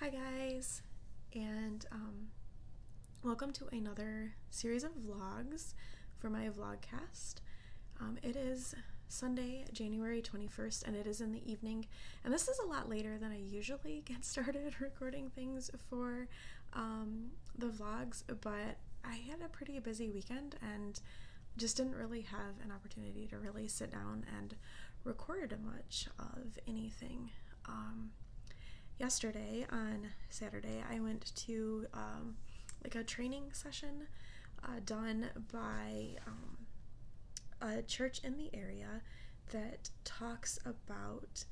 Hi guys, and welcome to another series of vlogs for my Vlogcast. It is Sunday, January 21st, and it is in the evening, and this is a lot later than I usually get started recording things for the vlogs, but I had a pretty busy weekend and just didn't really have an opportunity to really sit down and record much of anything. Yesterday, on Saturday, I went to like a training session done by a church in the area that talks about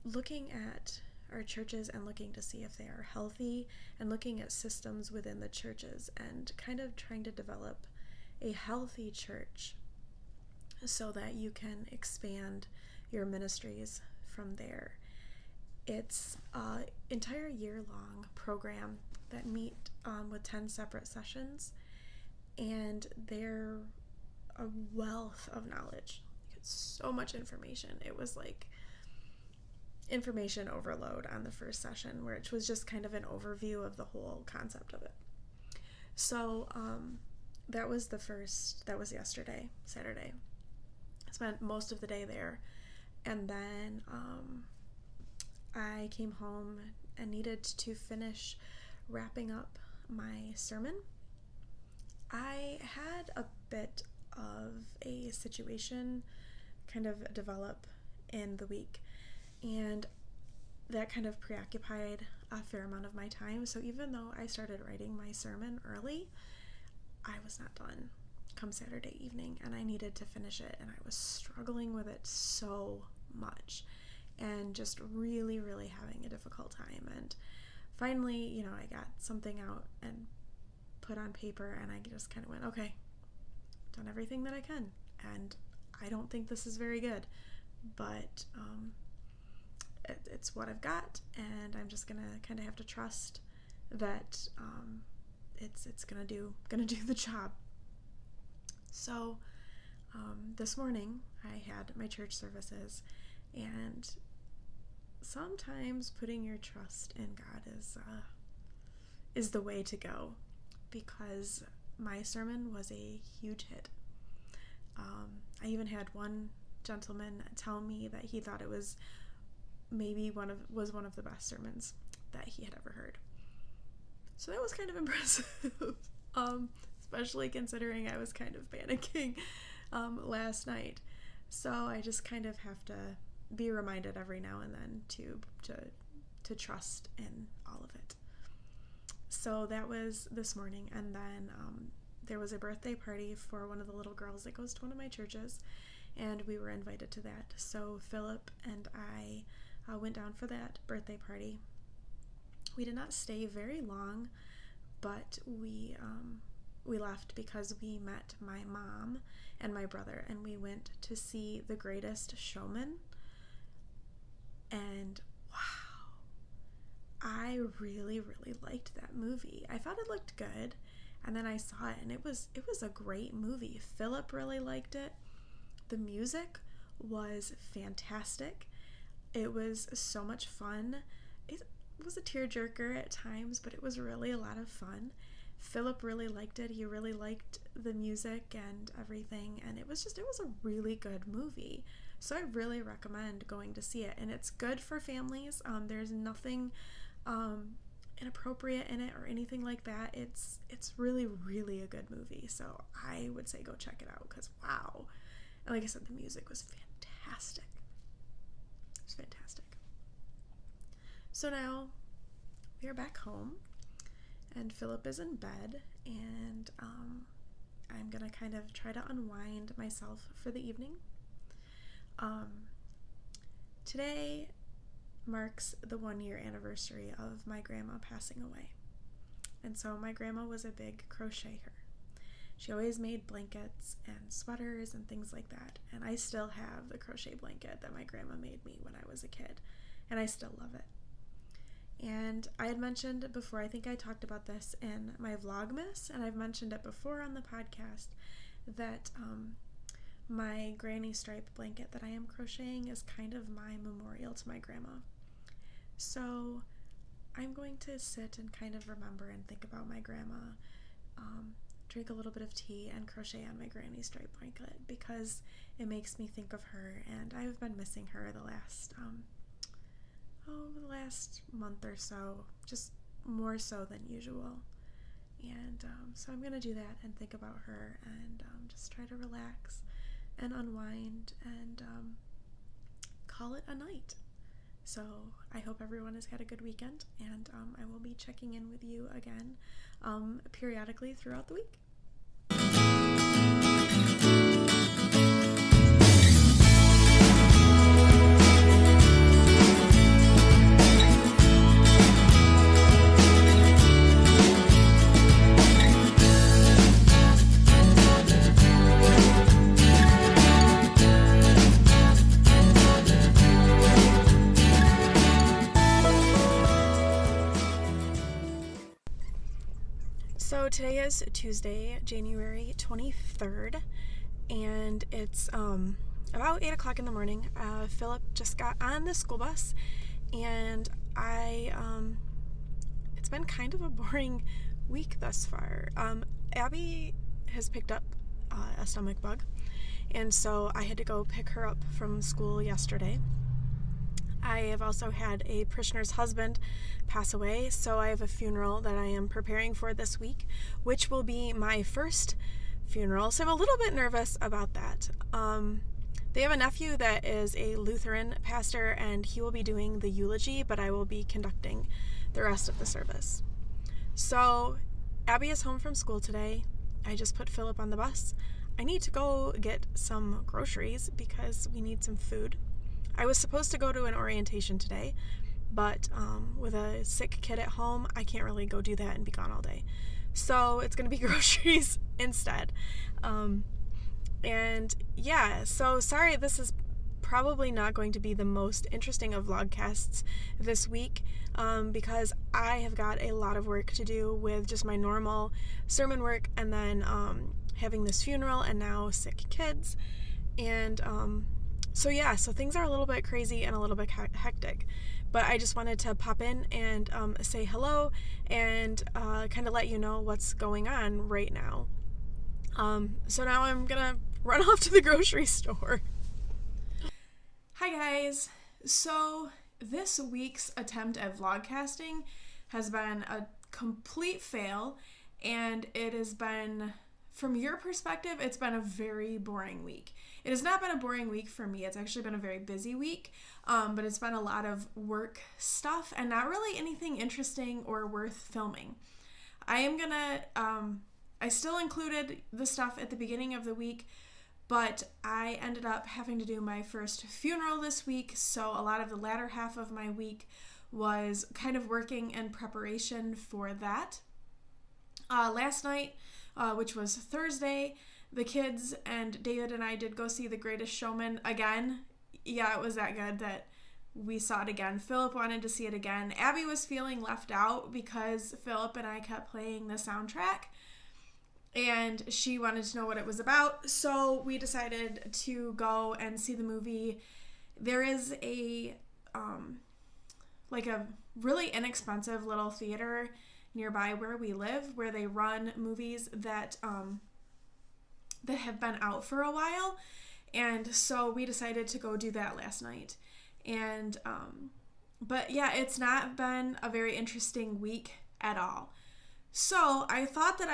looking at our churches and looking to see if they are healthy and looking at systems within the churches and kind of trying to develop a healthy church so that you can expand your ministries from there. It's an entire year-long program that meet with 10 separate sessions, and they're a wealth of knowledge. It's so much information. It was like information overload on the first session, which was just kind of an overview of the whole concept of it. So that was yesterday, Saturday. I spent most of the day there, and then I came home and needed to finish wrapping up my sermon. I had a bit of a situation kind of develop in the week, and that kind of preoccupied a fair amount of my time. So even though I started writing my sermon early, I was not done come Saturday evening, and I needed to finish it, and I was struggling with it so much and just really having a difficult time. And finally, I got something out and put on paper, and I just kind of went, okay, done everything that I can, and I don't think this is very good, but it's what I've got, and I'm just gonna kind of have to trust that it's gonna do the job. So this morning I had my church services, and sometimes putting your trust in God is the way to go, because my sermon was a huge hit. I even had one gentleman tell me that he thought it was maybe one of the best sermons that he had ever heard. So that was kind of impressive, especially considering I was kind of panicking last night. So I just kind of have to be reminded every now and then to trust in all of it. So that was this morning, and then there was a birthday party for one of the little girls that goes to one of my churches, and we were invited to that. So Philip and I went down for that birthday party. We did not stay very long, but we left because we met my mom and my brother, and we went to see The Greatest Showman. And wow, I really liked that movie. I thought it looked good, and then I saw it, and it was a great movie. Philip really liked it. The music was fantastic. It was so much fun. It was a tearjerker at times, but it was really a lot of fun. Philip really liked it. He really liked the music and everything, and it was a really good movie. So I really recommend going to see it, and it's good for families. There's nothing inappropriate in it or anything like that. It's really a good movie. So I would say go check it out, because wow. And like I said, the music was fantastic. It was fantastic. So now we are back home, and Philip is in bed, and I'm gonna kind of try to unwind myself for the evening. Today marks the 1-year anniversary of my grandma passing away. And so my grandma was a big crocheter. She always made blankets and sweaters and things like that. And I still have the crochet blanket that my grandma made me when I was a kid, and I still love it. And I had mentioned before, I think I talked about this in my Vlogmas, and I've mentioned it before on the podcast, that my granny stripe blanket that I am crocheting is kind of my memorial to my grandma. So I'm going to sit and kind of remember and think about my grandma, drink a little bit of tea, and crochet on my granny stripe blanket because it makes me think of her, and I've been missing her the last month or so, just more so than usual. And so I'm gonna do that and think about her and just try to relax and unwind and call it a night. So I hope everyone has had a good weekend, and I will be checking in with you again periodically throughout the week. So today is Tuesday, January 23rd, and it's about 8 o'clock in the morning. Philip just got on the school bus, and it's been kind of a boring week thus far. Abby has picked up a stomach bug, and so I had to go pick her up from school yesterday. I have also had a parishioner's husband pass away, so I have a funeral that I am preparing for this week, which will be my first funeral, so I'm a little bit nervous about that. They have a nephew that is a Lutheran pastor, and he will be doing the eulogy, but I will be conducting the rest of the service. So Abby is home from school today. I just put Philip on the bus. I need to go get some groceries because we need some food. I was supposed to go to an orientation today, but with a sick kid at home, I can't really go do that and be gone all day. So it's going to be groceries instead. And yeah, so sorry, this is probably not going to be the most interesting of vlogcasts this week because I have got a lot of work to do with just my normal sermon work, and then having this funeral and now sick kids. And so things are a little bit crazy and a little bit hectic, but I just wanted to pop in and say hello and kind of let you know what's going on right now. So now I'm gonna run off to the grocery store. Hi guys! So this week's attempt at vlogcasting has been a complete fail, and it has been, from your perspective, it's been a very boring week. It has not been a boring week for me. It's actually been a very busy week, but it's been a lot of work stuff and not really anything interesting or worth filming. I still included the stuff at the beginning of the week, but I ended up having to do my first funeral this week, so a lot of the latter half of my week was kind of working in preparation for that. Last night, which was Thursday, the kids and David and I did go see The Greatest Showman again. Yeah, it was that good that we saw it again. Philip wanted to see it again. Abby was feeling left out because Philip and I kept playing the soundtrack, and she wanted to know what it was about, so we decided to go and see the movie. There is a really inexpensive little theater nearby where we live where they run movies that have been out for a while, and so we decided to go do that last night. And but yeah, it's not been a very interesting week at all. So I thought that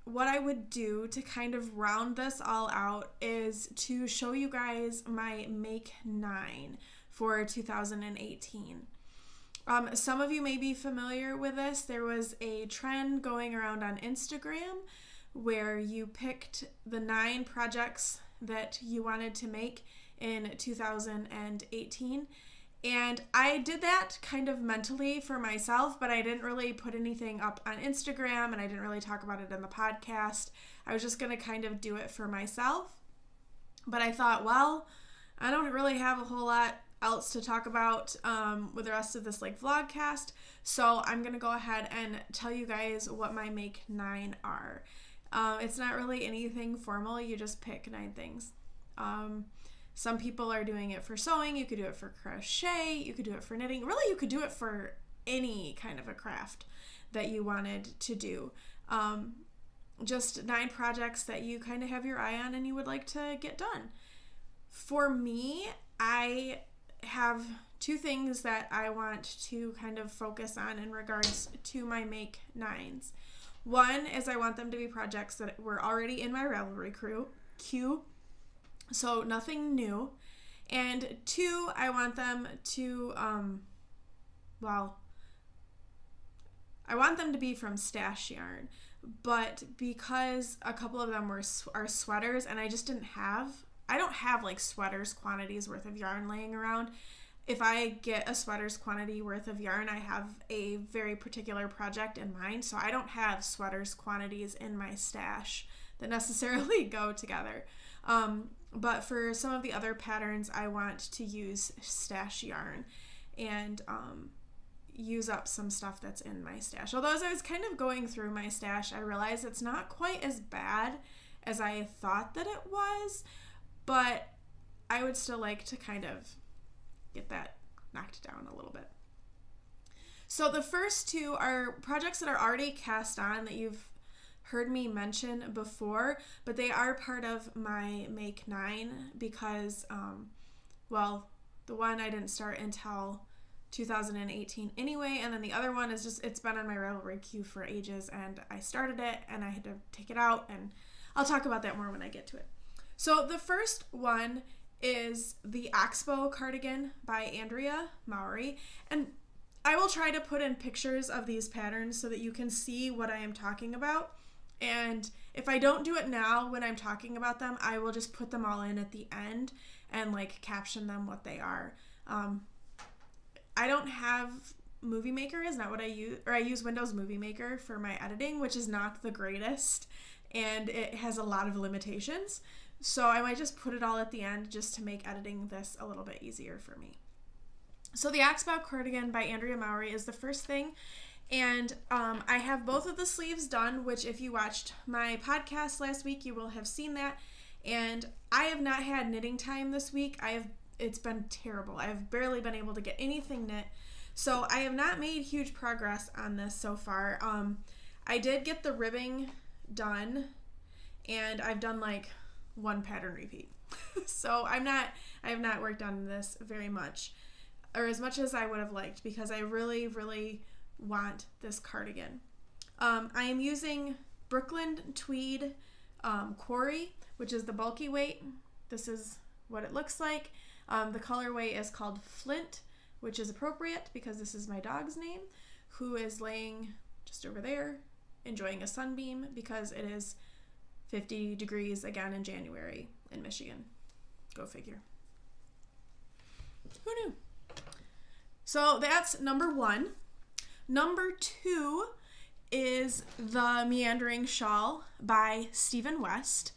what I would do to kind of round this all out is to show you guys my Make 9 for 2018. Some of you may be familiar with this. There was a trend going around on Instagram where you picked the 9 projects that you wanted to make in 2018. And I did that kind of mentally for myself, but I didn't really put anything up on Instagram, and I didn't really talk about it in the podcast. I was just going to kind of do it for myself. But I thought, well, I don't really have a whole lot else to talk about with the rest of this vlogcast, so I'm going to go ahead and tell you guys what my Make 9 are. It's not really anything formal. You just pick 9 things. Some people are doing it for sewing. You could do it for crochet. You could do it for knitting. Really, you could do it for any kind of a craft that you wanted to do. Just 9 projects that you kind of have your eye on and you would like to get done. For me, I have 2 things that I want to kind of focus on in regards to my Make 9s. One is I want them to be projects that were already in my Ravelry queue, so nothing new. And 2, I want them to, I want them to be from stash yarn, but because a couple of them are sweaters and I don't have like sweaters quantities worth of yarn laying around. If I get a sweater's quantity worth of yarn, I have a very particular project in mind, so I don't have sweaters quantities in my stash that necessarily go together. But for some of the other patterns, I want to use stash yarn and use up some stuff that's in my stash. Although as I was kind of going through my stash, I realized it's not quite as bad as I thought that it was, but I would still like to kind of get that knocked down a little bit. So the first 2 are projects that are already cast on that you've heard me mention before, but they are part of my Make 9 because, the one I didn't start until 2018 anyway, and then the other one is just, it's been on my Ravelry queue for ages, and I started it and I had to take it out, and I'll talk about that more when I get to it. So the first one is the Oxbow cardigan by Andrea Mowry, and I will try to put in pictures of these patterns so that you can see what I am talking about. And if I don't do it now when I'm talking about them, I will just put them all in at the end and like caption them what they are. I don't have Movie Maker, is not what I use, or I use Windows Movie Maker for my editing, which is not the greatest, and it has a lot of limitations. So I might just put it all at the end just to make editing this a little bit easier for me. So the Oxbow cardigan by Andrea Mowry is the first thing. And I have both of the sleeves done, which if you watched my podcast last week, you will have seen that. And I have not had knitting time this week. It's been terrible. I've barely been able to get anything knit. So I have not made huge progress on this so far. I did get the ribbing done, and I've done like 1 pattern repeat. So I have not worked on this very much, or as much as I would have liked, because I really, really want this cardigan. I am using Brooklyn Tweed Quarry, which is the bulky weight. This is what it looks like. The colorway is called Flint, which is appropriate because this is my dog's name, who is laying just over there enjoying a sunbeam because it is 50 degrees again in January in Michigan. Go figure. Who knew? So that's number 1. Number 2 is the Meandering Shawl by Stephen West.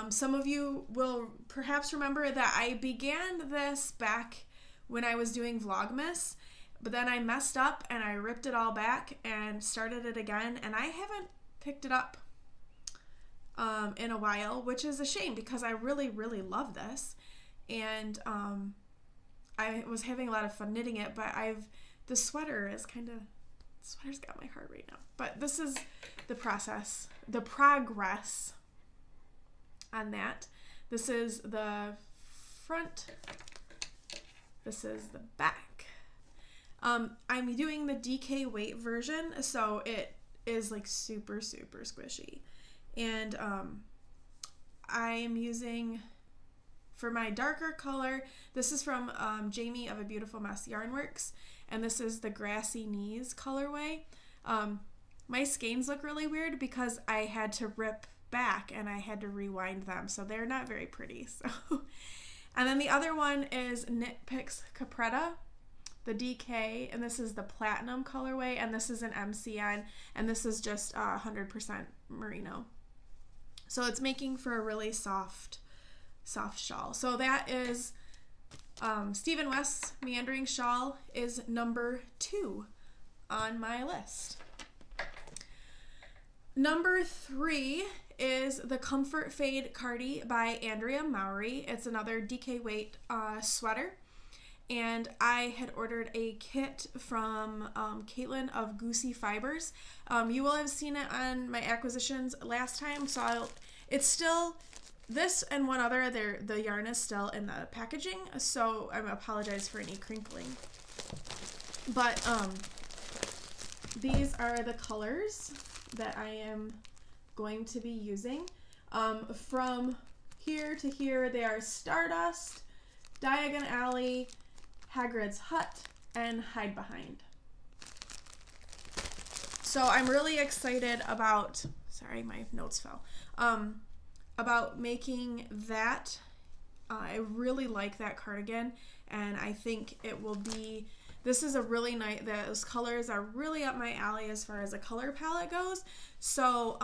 Some of you will perhaps remember that I began this back when I was doing Vlogmas, but then I messed up and I ripped it all back and started it again, and I haven't picked it up in a while, which is a shame because I really, really love this, and I was having a lot of fun knitting it, but the sweater's got my heart right now. But this is the progress on that. This is the front. This is the back. I'm doing the DK weight version, so it is like super, super squishy. And I am using, for my darker color, this is from Jamie of A Beautiful Mess Yarnworks, and this is the Grassy Knees colorway. My skeins look really weird because I had to rip back and I had to rewind them, so they're not very pretty. So, and then the other one is Knit Picks Capretta, the DK, and this is the Platinum colorway, and this is an MCN, and this is just 100% merino. So it's making for a really soft shawl. So that is Stephen West's Meandering Shawl is number 2 on my list. Number 3 is the Comfort Fade Cardi by Andrea Mowry. It's another DK weight sweater. and I had ordered a kit from Caitlin of Goosey Fibers. You will have seen it on my acquisitions last time, so it's still, this and one other, the yarn is still in the packaging, so I apologize for any crinkling. But these are the colors that I am going to be using. From here to here, they are Stardust, Diagon Alley, Hagrid's Hut, and Hide Behind. So I'm really excited about, sorry, my notes fell, about making that. I really like that cardigan, and I think it will be, this is a really nice, those colors are really up my alley as far as a color palette goes. So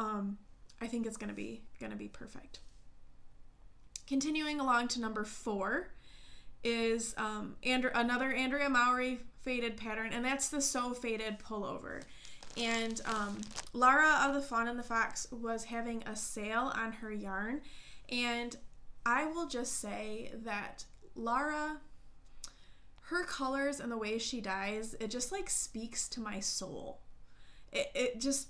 I think it's gonna be perfect. Continuing along to number 4 is another Andrea Mowry faded pattern, and that's the So Faded pullover. And Lara of the Fawn and the Fox was having a sale on her yarn, and I will just say that Lara, her colors and the way she dyes, it just like speaks to my soul. It just,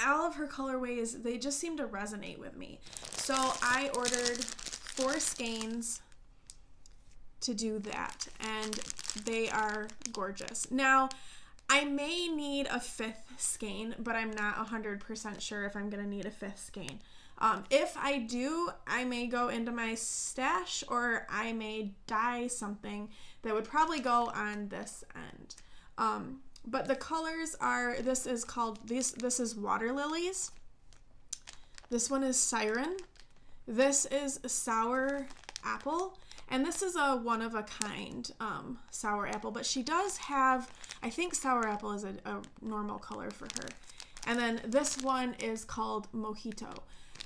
all of her colorways, they just seem to resonate with me. So I ordered 4 skeins to do that, and they are gorgeous. Now, I may need a 5th skein, but I'm not 100% sure if I'm going to need a 5th skein. If I do, I may go into my stash, or I may dye something that would probably go on this end. But the colors are, this is Water Lilies. This one is Siren. This is Sour Apple. And this is a one-of-a-kind sour apple, but she does have, I think sour apple is a normal color for her. And then this one is called Mojito.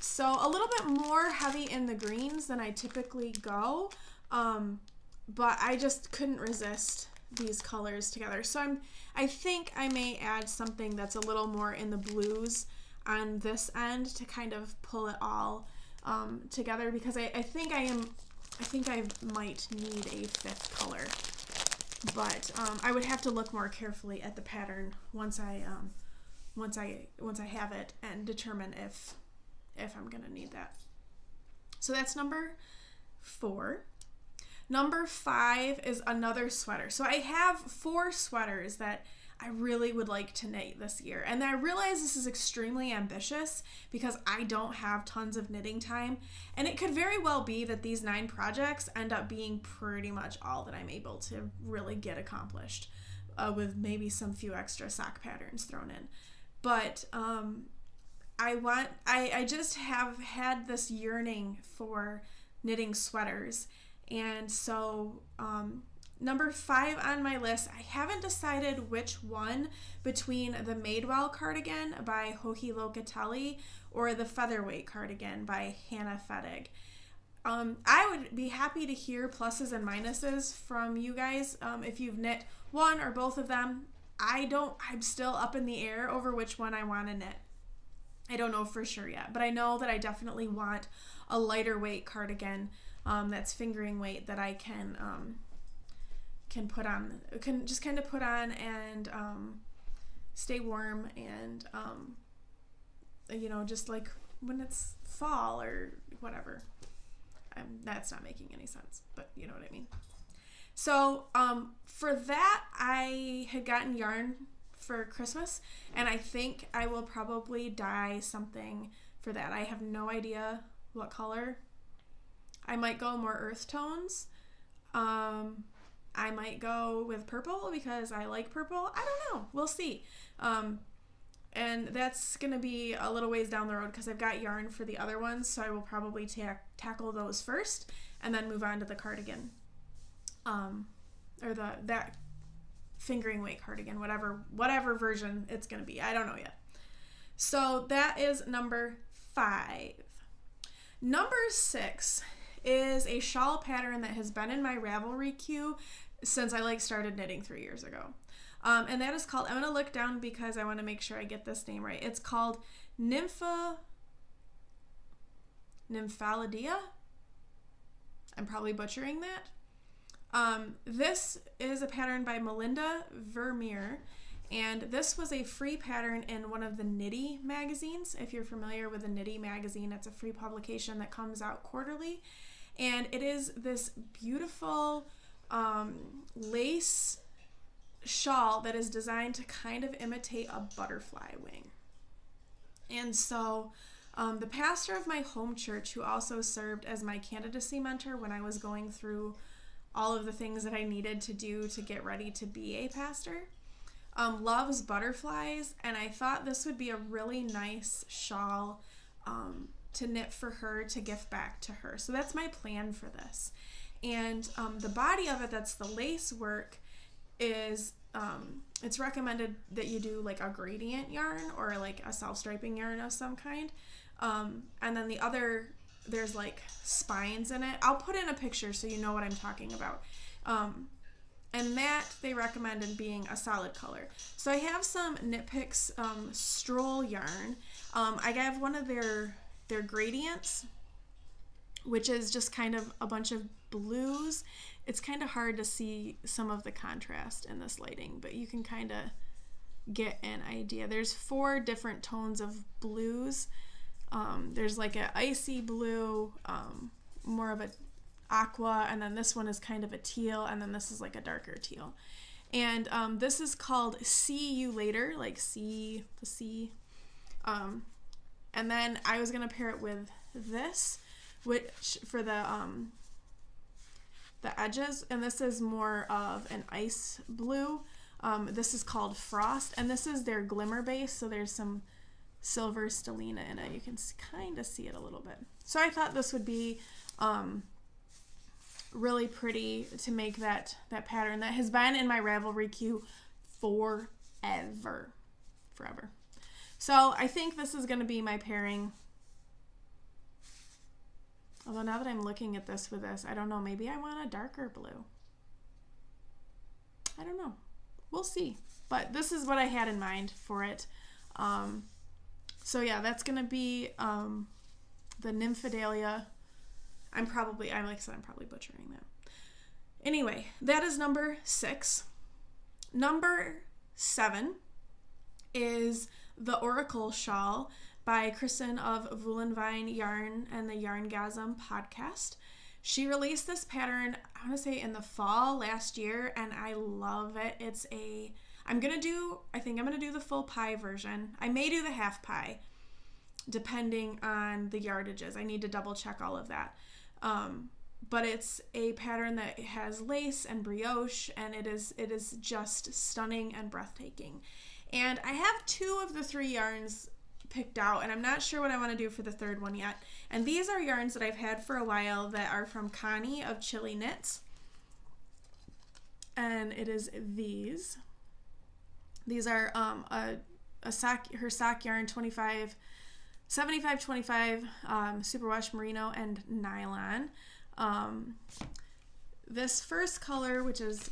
So a little bit more heavy in the greens than I typically go, but I just couldn't resist these colors together. So I think I may add something that's a little more in the blues on this end to kind of pull it all together, because I think I might need a 5th color, but I would have to look more carefully at the pattern once I have it and determine if I'm gonna need that. So that's number 4. Number 5 is another sweater. So I have 4 sweaters that I really would like to knit this year. And I realize this is extremely ambitious because I don't have tons of knitting time. And it could very well be that these 9 projects end up being pretty much all that I'm able to really get accomplished, with maybe some few extra sock patterns thrown in. But I just have had this yearning for knitting sweaters. And so number 5 on my list, I haven't decided which one between the Madewell cardigan by Joji Locatelli or the Featherweight cardigan by Hannah Fettig. I would be happy to hear pluses and minuses from you guys if you've knit one or both of them. I'm still up in the air over which one I want to knit. I don't know for sure yet, but I know that I definitely want a lighter weight cardigan that's fingering weight that I can put on, can just kind of put on and stay warm, and just like when it's fall or whatever. That's not making any sense, but you know what I mean. So for that, I had gotten yarn for Christmas, and I think I will probably dye something for that. I have no idea what color. I might go more earth tones. I might go with purple because I like purple. I don't know. We'll see. And that's going to be a little ways down the road because I've got yarn for the other ones, so I will probably tackle those first and then move on to the cardigan. Or that fingering weight cardigan, whatever version it's going to be. I don't know yet. So that is number 5. Number 6 is a shawl pattern that has been in my Ravelry queue since I started knitting 3 years ago. And that is called, I'm going to look down because I want to make sure I get this name right. It's called Nymphalidea. I'm probably butchering that. This is a pattern by Melinda Meer, and this was a free pattern in one of the Knitty magazines. If you're familiar with the Knitty magazine, it's a free publication that comes out quarterly, and it is this beautiful lace shawl that is designed to kind of imitate a butterfly wing. And so the pastor of my home church, who also served as my candidacy mentor when I was going through all of the things that I needed to do to get ready to be a pastor, loves butterflies, and I thought this would be a really nice shawl to knit for her to gift back to her. So that's my plan for this. And the body of it, that's the lace work, is it's recommended that you do like a gradient yarn or like a self-striping yarn of some kind. And then the other, there's like spines in it. I'll put in a picture so you know what I'm talking about. And that they recommended being a solid color. So I have some Knit Picks Stroll yarn. I have one of their gradients, which is just kind of a bunch of blues. It's kind of hard to see some of the contrast in this lighting, but you can kind of get an idea. There's 4 different tones of blues. There's like an icy blue, more of a aqua, and then this one is kind of a teal, and then this is like a darker teal. And this is called See You Later, like see the sea. And then I was gonna pair it with this, which for the edges, and this is more of an ice blue. This is called Frost, and this is their glimmer base, so there's some silver stellina in it. You can kind of see it a little bit. So I thought this would be really pretty to make that pattern that has been in my Ravelry queue forever. So I think this is going to be my pairing. Although now that I'm looking at this with this, I don't know, maybe I want a darker blue. I don't know. We'll see. But this is what I had in mind for it. So yeah, that's going to be the Nymphalidea. I'm probably butchering that. Anyway, that is number 6. Number 7 is the Oracle Shawl by Kristen of Voolenvine Yarn and the Yarngasm podcast. She released this pattern, I want to say in the fall last year, and I love it. I think I'm going to do the full pie version. I may do the half pie, depending on the yardages. I need to double check all of that. But it's a pattern that has lace and brioche, and it is just stunning and breathtaking. And I have 2 of the 3 yarns picked out, and I'm not sure what I want to do for the 3rd one yet. And these are yarns that I've had for a while that are from Connie of Chili Knits. And it is these. These are her sock yarn 75-25 superwash merino and nylon. This first color, which is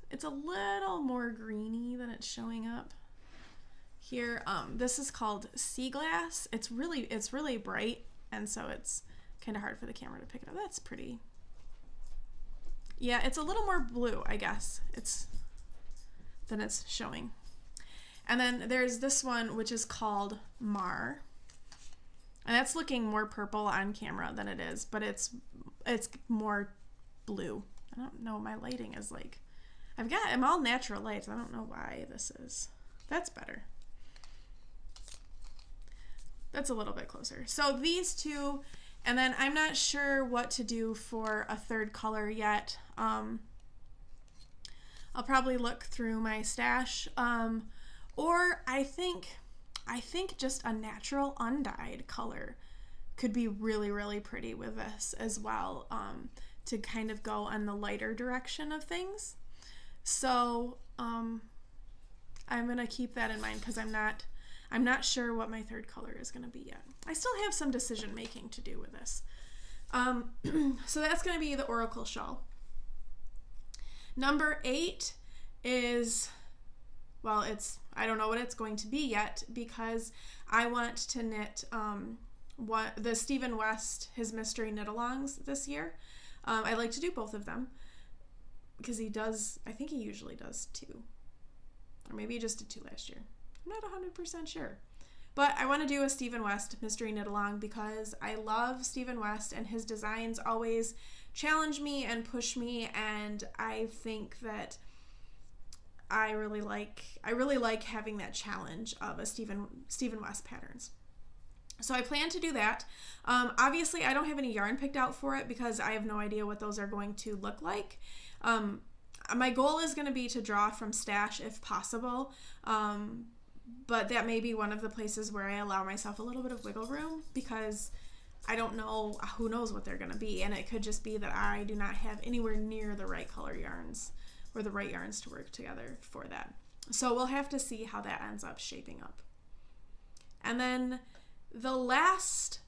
it's a little more greeny than it's showing up here. This is called Sea Glass. It's really bright, and so it's kind of hard for the camera to pick it up. That's pretty. Yeah, it's a little more blue, I guess, than it's showing. And then there's this one, which is called Meer. And that's looking more purple on camera than it is, but it's more blue. I don't know, my lighting is like, I'm all natural lights. I don't know why this is. That's better. That's a little bit closer. So these 2, and then I'm not sure what to do for a 3rd color yet. I'll probably look through my stash, or I think just a natural undyed color could be really, really pretty with this as well, to kind of go on the lighter direction of things. So I'm gonna keep that in mind because I'm not sure what my 3rd color is gonna be yet. I still have some decision making to do with this. So that's gonna be the Oracle Shawl. Number 8 is, I don't know what it's going to be yet, because I want to knit the Stephen West, his mystery knit-alongs this year. I like to do both of them because I think he usually does 2. Or maybe he just did 2 last year. I'm not 100% sure. But I want to do a Stephen West mystery knit-along because I love Stephen West and his designs always challenge me and push me, and I think that I really like having that challenge of a Stephen West patterns. So I plan to do that. Obviously, I don't have any yarn picked out for it because I have no idea what those are going to look like. My goal is going to be to draw from stash if possible, but that may be one of the places where I allow myself a little bit of wiggle room because I don't know, who knows what they're going to be, and it could just be that I do not have anywhere near the right color yarns or the right yarns to work together for that. So we'll have to see how that ends up shaping up. And then the last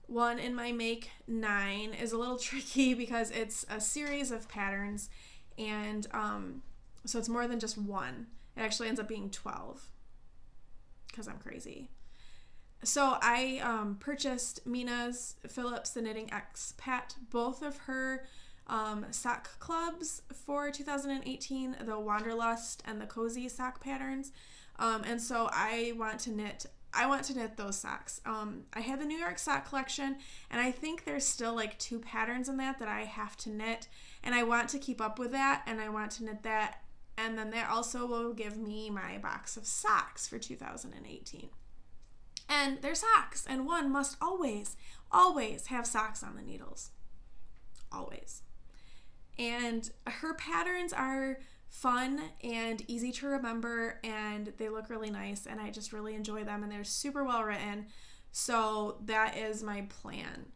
one in my Make 9 is a little tricky because it's a series of patterns, and so it's more than just one. It actually ends up being 12 because I'm crazy. So I purchased Mina's Phillips the Knitting Expat, both of her sock clubs for 2018, the Wanderlust and the Cozy sock patterns, and so I want to knit those socks. I had the New York sock collection, and I think there's still like 2 patterns in that I have to knit, and I want to keep up with that, and I want to knit that, and then that also will give me my box of socks for 2018. And they're socks, and one must always have socks on the needles. Always. And her patterns are fun and easy to remember, and they look really nice, and I just really enjoy them, and they're super well written. So that is my plan.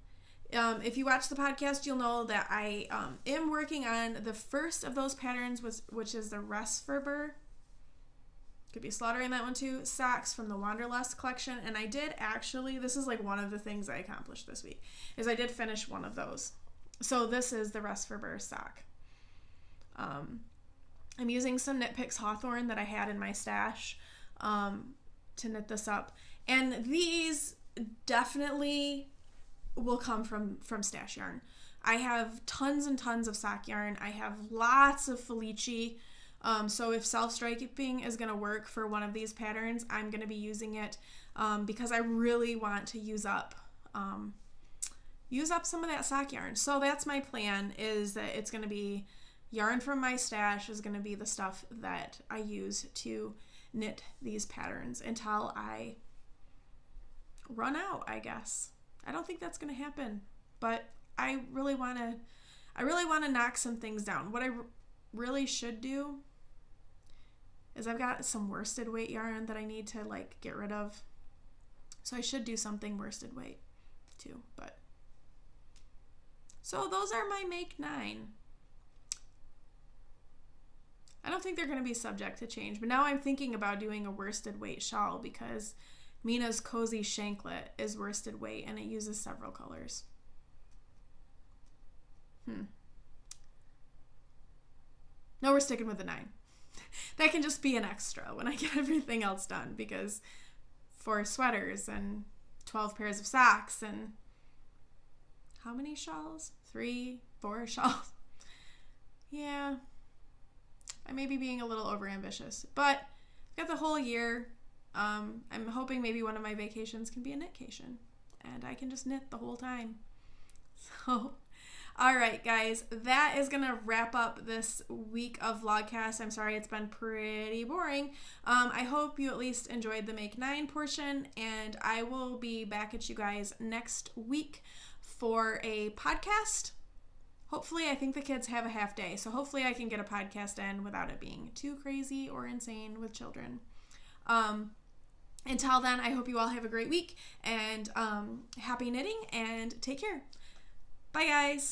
If you watch the podcast, you'll know that I am working on the first of those patterns, which is the Resferber. Could be slaughtering that one too. Socks from the Wanderlust collection. And I did actually, this is like one of the things I accomplished this week, is I did finish one of those. So this is the Resferber sock. I'm using some Knit Picks Hawthorne that I had in my stash to knit this up. And these definitely will come from stash yarn. I have tons and tons of sock yarn. I have lots of Felici. So if self-striping is going to work for one of these patterns, I'm going to be using it because I really want to use up some of that sock yarn. So that's my plan, is that it's going to be yarn from my stash is going to be the stuff that I use to knit these patterns until I run out, I guess. I don't think that's going to happen, but I really want to knock some things down. What I really should do is I've got some worsted weight yarn that I need to like get rid of. So I should do something worsted weight too, but so those are my Make 9. I don't think they're going to be subject to change, but now I'm thinking about doing a worsted weight shawl because Mina's Cozy Shanklet is worsted weight and it uses several colors. No, we're sticking with the 9. That can just be an extra when I get everything else done, because 4 sweaters and 12 pairs of socks and how many shawls? 3, 4 shawls. Yeah, I may be being a little overambitious, but I've got the whole year. I'm hoping maybe one of my vacations can be a knitcation and I can just knit the whole time. So all right, guys, that is going to wrap up this week of Vlogcast. I'm sorry it's been pretty boring. I hope you at least enjoyed the Make 9 portion, and I will be back at you guys next week for a podcast. Hopefully, I think the kids have a half day, so hopefully I can get a podcast in without it being too crazy or insane with children. Until then, I hope you all have a great week, and happy knitting, and take care. Bye, guys.